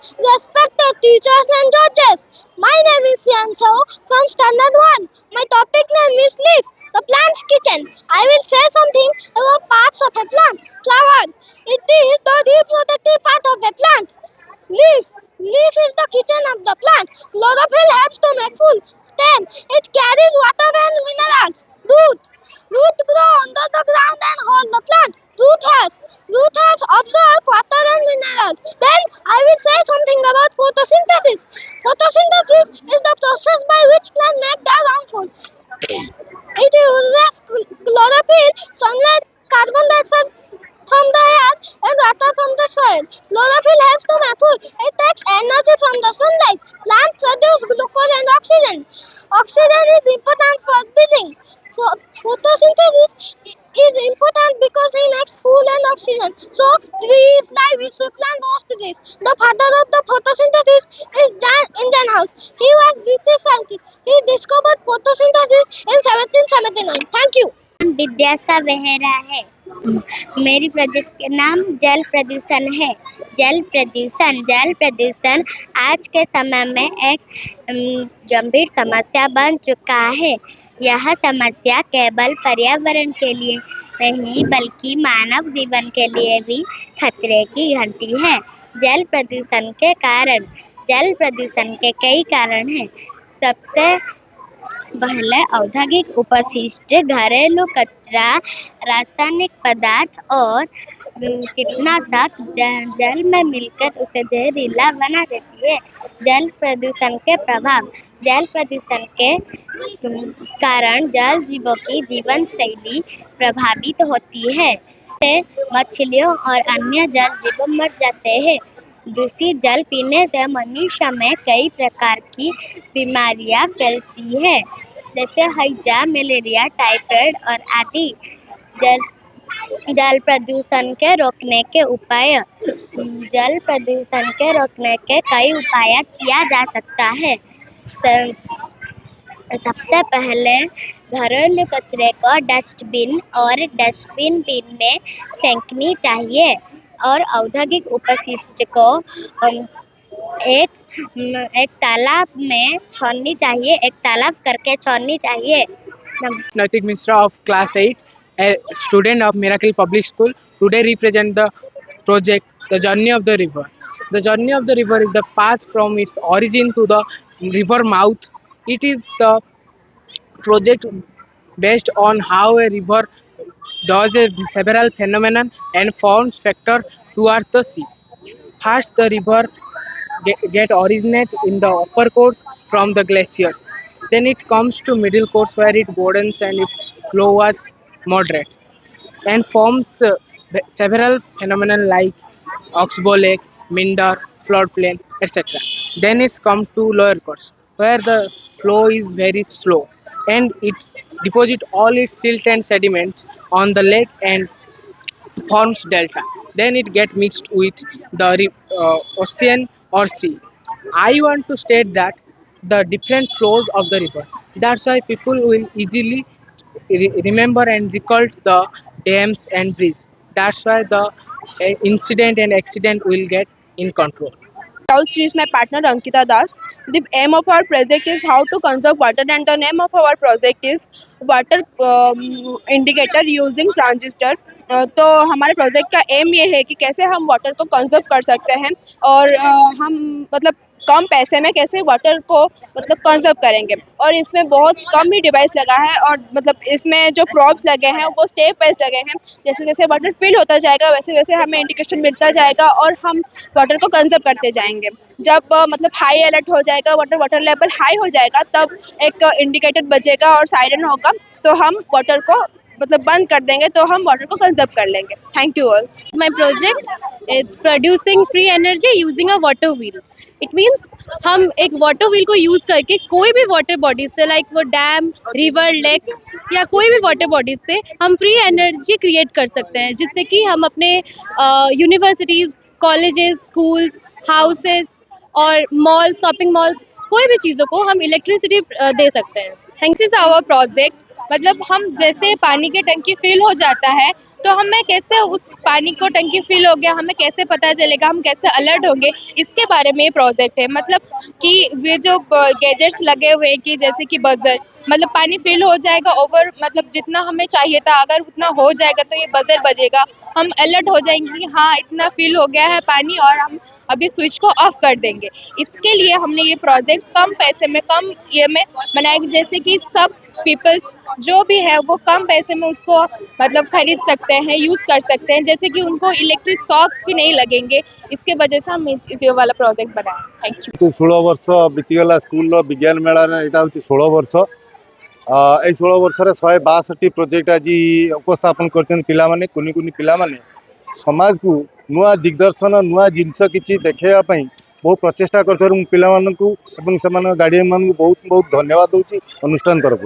Respected teachers and judges, my name is Yanso from Standard 1. My topic name is Leaf, the plant's kitchen. I will say something about parts of a plant. Flower. It is the reproductive part of a plant. Leaf. Leaf is the kitchen of the plant. Chlorophyll helps to make food. Stem. It carries water and minerals. Root. Root grow under the ground and hold the plant. Root hairs. Root hairs absorb water and minerals. Then I will say something about photosynthesis. Photosynthesis is the process by which plants make their own food. It uses chlorophyll, sunlight, carbon dioxide from the air and water from the soil. Chlorophyll helps to make food. It takes energy from the sunlight. Plants produce glucose and oxygen. Oxygen is important for breathing. Photosynthesis is important because it makes food and oxygen. So trees like we should plant most trees. The father of the photosynthesis is John Ingenhouse. He was British scientist. He discovered photosynthesis in 1779. Thank you. विद्यासा Behera है। मेरी project का नाम जल प्रदूषण है। जल प्रदूषण आज के समय में एक गंभीर समस्या बन चुका है। यह समस्या केवल पर्यावरण के लिए नहीं बल्कि मानव जीवन के लिए भी खतरे की घंटी है। जल प्रदूषण के कई कारण हैं। सबसे पहले औद्योगिक अपशिष्ट, घरेलू कचरा, रासायनिक पदार्थ और कीटनाशक जल में मिलकर उसे जहरीला बना देती है। जल प्रदूषण के प्रभाव। जल प्रदूषण के कारण जल जीवों की जीवन शैली प्रभावित होती है। मछलियों और अन्य जल जीव मर जाते हैं। दूषित जल पीने से मनुष्य में कई प्रकार की बीमारियां फैलती है, जैसे हैजा, मलेरिया, टाइफाइड और आदि। जल प्रदूषण के रोकने के उपाय। जल प्रदूषण के रोकने के कई उपाय किया जा सकता है। सबसे पहले घरेलू कचरे को डस्टबिन बिन में फेंकनी चाहिए और औद्योगिक अपशिष्ट को एक तालाब में छोड़नी चाहिए, एक तालाब करके छोड़नी चाहिए। Natik Mishra of Class 8, a student of Miracle Public School. Today represent the project The Journey of the River. The journey of the river is the path from its origin to the river mouth. It is the project based on how a river does several phenomena and forms factor towards the sea. First, the river get originate in the upper course from the glaciers. Then it comes to middle course where it broadens and its flow was moderate and forms several phenomena like oxbow lake, minder, floodplain, etc. Then it's come to lower course where the flow is very slow and it deposit all its silt and sediments on the lake and forms delta. Then it get mixed with the ocean or sea. I want to state that the different flows of the river. That's why people will easily remember and recall the dams and bridges. That's why the incident and accident will get in control. She is my partner Ankita Das. The aim of our project is how to conserve water, and the name of our project is water indicator using transistor. तो हमारे project का M ये है कि कैसे हम water को conserve कर सकते हैं और हम मतलब कम पैसे में कैसे वाटर को मतलब कंजर्व करेंगे। और इसमें बहुत कम ही डिवाइस लगा है और मतलब इसमें जो प्रॉप्स लगे हैं वो स्टेप वाइज लगे हैं। जैसे जैसे वाटर फिल होता जाएगा वैसे वैसे हमें इंडिकेशन मिलता जाएगा और हम वाटर को कंजर्व करते जाएंगे। जब मतलब हाई अलर्ट हो जाएगा, वाटर लेवल हाई हो जाएगा, तब एक इंडिकेटर बजेगा और सायरन होगा, तो हम वाटर को मतलब बंद कर देंगे, तो हम वाटर को कंजर्व कर लेंगे। Thank you all. My project is producing free energy using a water wheel. It means हम एक वाटर व्हील को यूज करके कोई भी वाटर बॉडी से, लाइक वो डैम, रिवर, लेक या कोई भी वाटर बॉडी से हम फ्री एनर्जी क्रिएट कर सकते हैं, जिससे कि हम अपने यूनिवर्सिटीज, कॉलेजेस, स्कूल्स, हाउसेस और मॉल, शॉपिंग मॉल्स, कोई भी चीज़ों को हम इलेक्ट्रिसिटी दे सकते हैं। Thanks is our project. मतलब हम जैसे पानी की टंकी फिल हो जाता है तो हमें कैसे उस पानी को टंकी फिल हो गया हमें कैसे पता चलेगा, हम कैसे अलर्ट होंगे, इसके बारे में ये प्रोजेक्ट है। मतलब कि वे जो गैजेट्स लगे हुए हैं कि जैसे कि बजर, मतलब पानी फिल हो जाएगा ओवर, मतलब जितना हमें चाहिए था अगर उतना हो जाएगा तो ये बजर बजेगा, हम अलर्ट हो जाएंगे कि हाँ इतना फिल हो गया है पानी और हम अभी स्विच को ऑफ कर देंगे। इसके लिए हमने ये प्रोजेक्ट कम पैसे में कम ये में बनाया जैसे कि सब पीपल्स जो भी है वो कम पैसे में उसको मतलब खरीद सकते हैं, यूज़ कर सकते हैं, जैसे कि उनको इलेक्ट्रिक शॉक्स भी नहीं लगेंगे। इसके वजह से हम इस ये वाला प्रोजेक्ट बनाए। Thank you. तो 16 वर्ष बीतीगला स्कूल विज्ञान मेला यहाँ हूँ 16 वर्ष। ये 16 वर्ष 162 प्रोजेक्ट आज उपस्थापन कर कुनी कुनी पिला समाज को नुआ दिग्दर्शन नुआ जिनस किसी देखापी बहुत प्रचेषा कर गार्डियन मान बहुत बहुत धन्यवाद दूसरी अनुष्ठान तरफ।